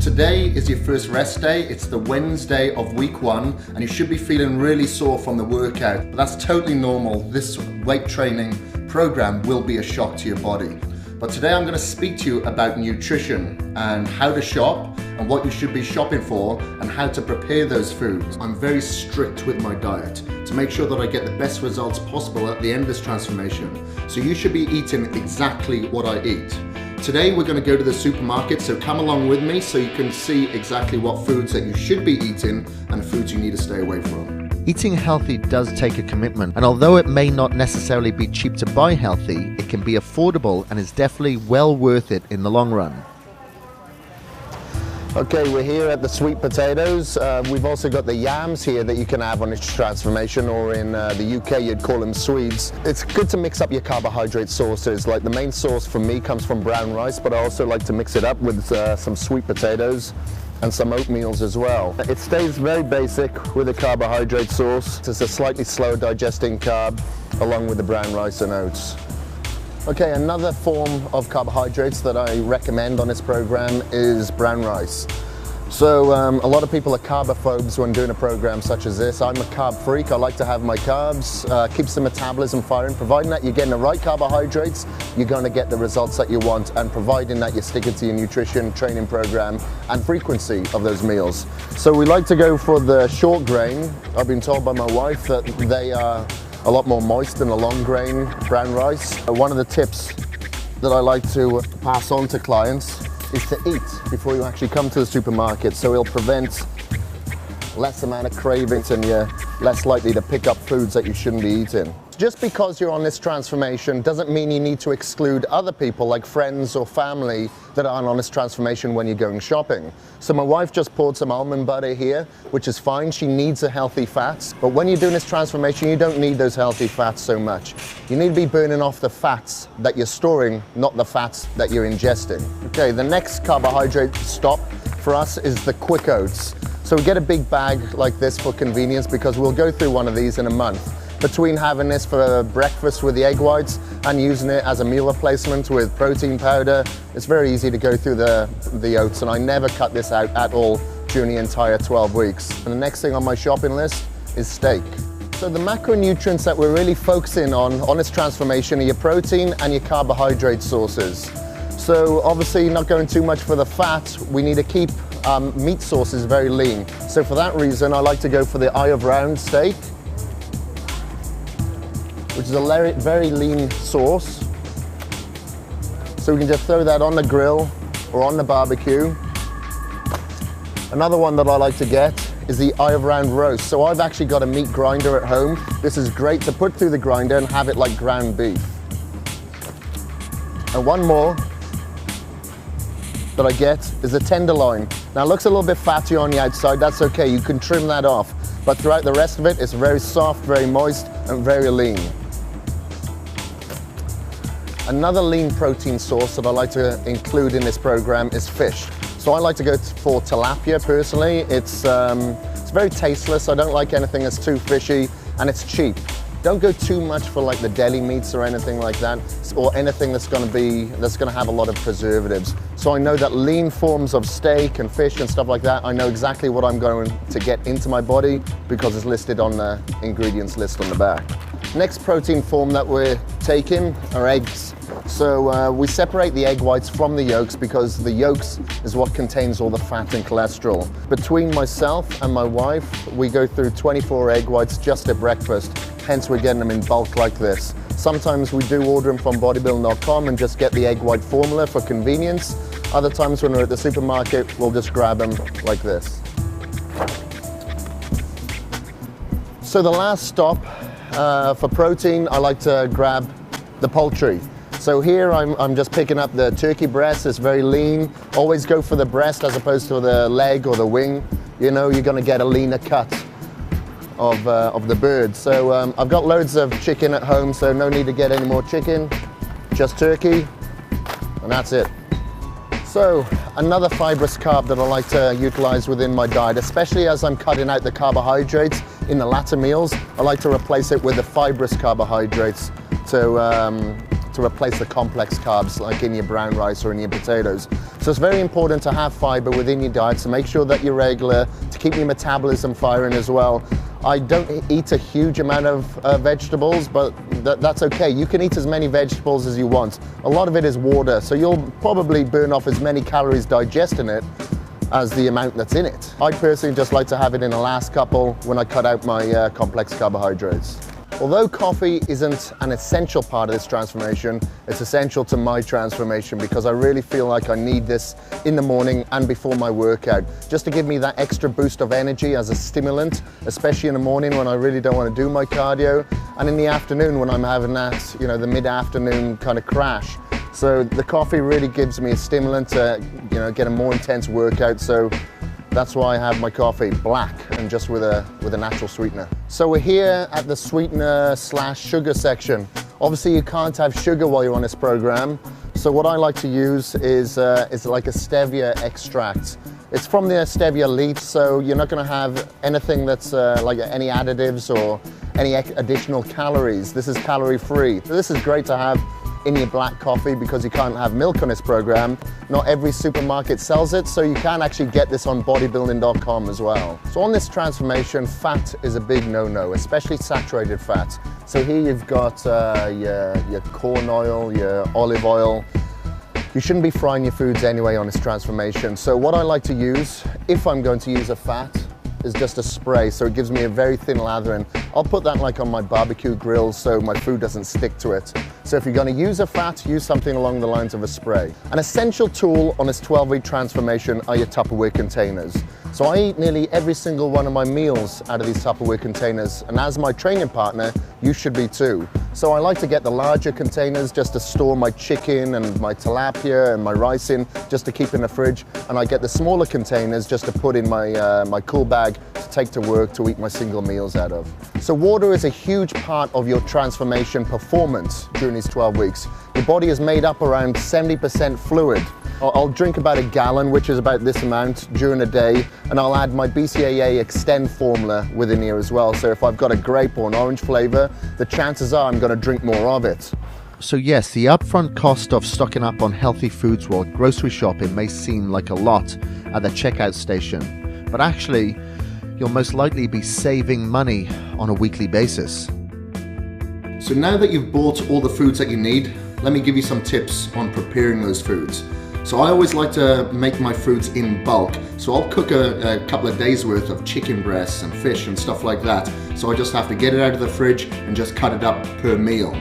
today is your first rest day. It's the Wednesday of week 1 and you should be feeling really sore from the workout. But that's totally normal. This weight training program will be a shock to your body. But today I'm going to speak to you about nutrition and how to shop and what you should be shopping for and how to prepare those foods. I'm very strict with my diet to make sure that I get the best results possible at the end of this transformation. So you should be eating exactly what I eat. Today we're going to go to the supermarket, so come along with me so you can see exactly what foods that you should be eating and foods you need to stay away from. Eating healthy does take a commitment, and although it may not necessarily be cheap to buy healthy, it can be affordable and is definitely well worth it in the long run. Okay, we're here at the sweet potatoes. We've also got the yams here that you can have on this transformation, or in the UK you'd call them Swedes. It's good to mix up your carbohydrate sources. Like the main source for me comes from brown rice, but I also like to mix it up with some sweet potatoes and some oatmeals as well. It stays very basic with a carbohydrate source. It's a slightly slow digesting carb along with the brown rice and oats. Okay, another form of carbohydrates that I recommend on this program is brown rice. So a lot of people are carbophobes when doing a program such as this. I'm a carb freak. I like to have my carbs, keeps the metabolism firing. Providing that you're getting the right carbohydrates, you're going to get the results that you want, and providing that you're sticking to your nutrition training program and frequency of those meals. So we like to go for the short grain. I've been told by my wife that they are a lot more moist than the long grain brown rice. One of the tips that I like to pass on to clients is to eat before you actually come to the supermarket, so it'll prevent less amount of cravings and you're less likely to pick up foods that you shouldn't be eating. Just because you're on this transformation doesn't mean you need to exclude other people like friends or family that aren't on this transformation when you're going shopping. So my wife just poured some almond butter here, which is fine. She needs the healthy fats, but when you're doing this transformation, you don't need those healthy fats so much. You need to be burning off the fats that you're storing, not the fats that you're ingesting. Okay, the next carbohydrate stop for us is the quick oats. So we get a big bag like this for convenience because we'll go through one of these in a month. Between having this for breakfast with the egg whites and using it as a meal replacement with protein powder, it's very easy to go through the oats, and I never cut this out at all during the entire 12 weeks. And the next thing on my shopping list is steak. So the macronutrients that we're really focusing on this transformation are your protein and your carbohydrate sources. So obviously not going too much for the fat, we need to keep meat sources very lean. So for that reason, I like to go for the eye of round steak, which is a very lean sauce. So we can just throw that on the grill or on the barbecue. Another one that I like to get is the eye of round roast. So I've actually got a meat grinder at home. This is great to put through the grinder and have it like ground beef. And one more that I get is a tenderloin. Now it looks a little bit fatty on the outside, that's okay, you can trim that off. But throughout the rest of it, it's very soft, very moist, and very lean. Another lean protein source that I like to include in this program is fish. So I like to go for tilapia personally. It's very tasteless. I don't like anything that's too fishy, and it's cheap. Don't go too much for like the deli meats or anything like that, or anything that's going to have a lot of preservatives. So I know that lean forms of steak and fish and stuff like that, I know exactly what I'm going to get into my body because it's listed on the ingredients list on the back. Next protein form that we're taking are eggs. So we separate the egg whites from the yolks because the yolks is what contains all the fat and cholesterol. Between myself and my wife, we go through 24 egg whites just at breakfast. Hence we're getting them in bulk like this. Sometimes we do order them from bodybuilding.com and just get the egg white formula for convenience. Other times when we're at the supermarket, we'll just grab them like this. So the last stop for protein, I like to grab the poultry. So here I'm just picking up the turkey breast. It's very lean. Always go for the breast as opposed to the leg or the wing. You know, you're gonna get a leaner cut of the bird. So I've got loads of chicken at home, so no need to get any more chicken, just turkey, and that's it. So another fibrous carb that I like to utilize within my diet, especially as I'm cutting out the carbohydrates in the latter meals, I like to replace it with the fibrous carbohydrates to to replace the complex carbs like in your brown rice or in your potatoes. So it's very important to have fiber within your diet, so make sure that you're regular to keep your metabolism firing as well. I don't eat a huge amount of vegetables, but that's okay. You can eat as many vegetables as you want. A lot of it is water, so you'll probably burn off as many calories digesting it as the amount that's in it. I personally just like to have it in the last couple when I cut out my complex carbohydrates. Although coffee isn't an essential part of this transformation, it's essential to my transformation because I really feel like I need this in the morning and before my workout, just to give me that extra boost of energy as a stimulant, especially in the morning when I really don't want to do my cardio, and in the afternoon when I'm having that, the mid-afternoon kind of crash. So the coffee really gives me a stimulant to, get a more intense workout. So that's why I have my coffee black and just with a natural sweetener. So we're here at the sweetener / sugar section. Obviously you can't have sugar while you're on this program. So what I like to use is like a stevia extract. It's from the stevia leaf, so you're not going to have anything that's like any additives or any additional calories. This is calorie free. So this is great to have in your black coffee because you can't have milk on this program. Not every supermarket sells it, so you can actually get this on bodybuilding.com as well. So on this transformation, fat is a big no-no, especially saturated fat. So here you've got your corn oil, your olive oil. You shouldn't be frying your foods anyway on this transformation. So what I like to use, if I'm going to use a fat, is just a spray, so it gives me a very thin lather, and I'll put that like on my barbecue grill so my food doesn't stick to it. So if you're going to use a fat, use something along the lines of a spray. An essential tool on this 12-week transformation are your Tupperware containers. So I eat nearly every single one of my meals out of these Tupperware containers, and as my training partner, you should be too. So I like to get the larger containers just to store my chicken and my tilapia and my rice in, just to keep in the fridge, and I get the smaller containers just to put in my cool bag to take to work to eat my single meals out of. So water is a huge part of your transformation performance during these 12 weeks. Your body is made up around 70% fluid. I'll drink about a gallon, which is about this amount, during a day, and I'll add my BCAA Extend formula within here as well. So if I've got a grape or an orange flavor, the chances are I'm going to drink more of it. So yes, the upfront cost of stocking up on healthy foods while grocery shopping may seem like a lot at the checkout station, but actually, you'll most likely be saving money on a weekly basis. So now that you've bought all the foods that you need, let me give you some tips on preparing those foods. So I always like to make my foods in bulk. So I'll cook a couple of days worth of chicken breasts and fish and stuff like that. So I just have to get it out of the fridge and just cut it up per meal.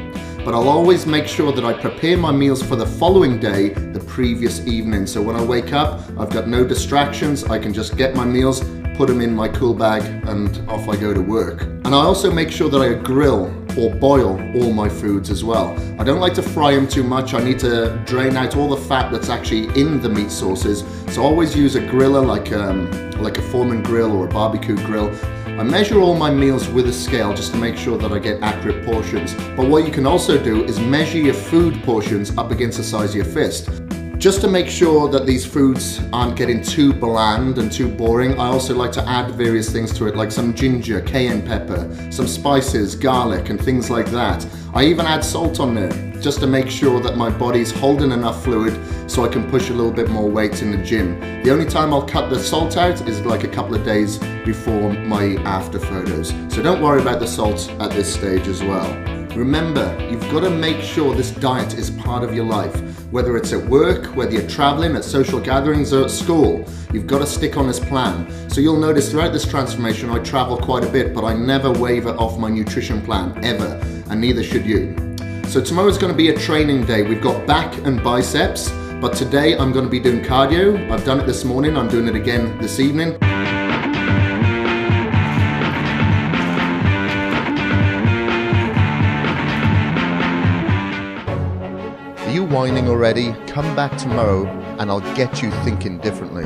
But I'll always make sure that I prepare my meals for the following day, the previous evening. So when I wake up, I've got no distractions. I can just get my meals, put them in my cool bag, and off I go to work. And I also make sure that I grill or boil all my foods as well. I don't like to fry them too much. I need to drain out all the fat that's actually in the meat sources. So I always use a griller like a Foreman grill or a barbecue grill. I measure all my meals with a scale just to make sure that I get accurate portions. But what you can also do is measure your food portions up against the size of your fist. Just to make sure that these foods aren't getting too bland and too boring, I also like to add various things to it, like some ginger, cayenne pepper, some spices, garlic, and things like that. I even add salt on there, just to make sure that my body's holding enough fluid so I can push a little bit more weight in the gym. The only time I'll cut the salt out is like a couple of days before my after photos. So don't worry about the salt at this stage as well. Remember, you've got to make sure this diet is part of your life. Whether it's at work, whether you're traveling, at social gatherings, or at school, you've got to stick on this plan. So you'll notice throughout this transformation, I travel quite a bit, but I never waver off my nutrition plan, ever, and neither should you. So tomorrow's going to be a training day. We've got back and biceps, but today I'm going to be doing cardio. I've done it this morning, I'm doing it again this evening. Are you whining already? Come back tomorrow and I'll get you thinking differently.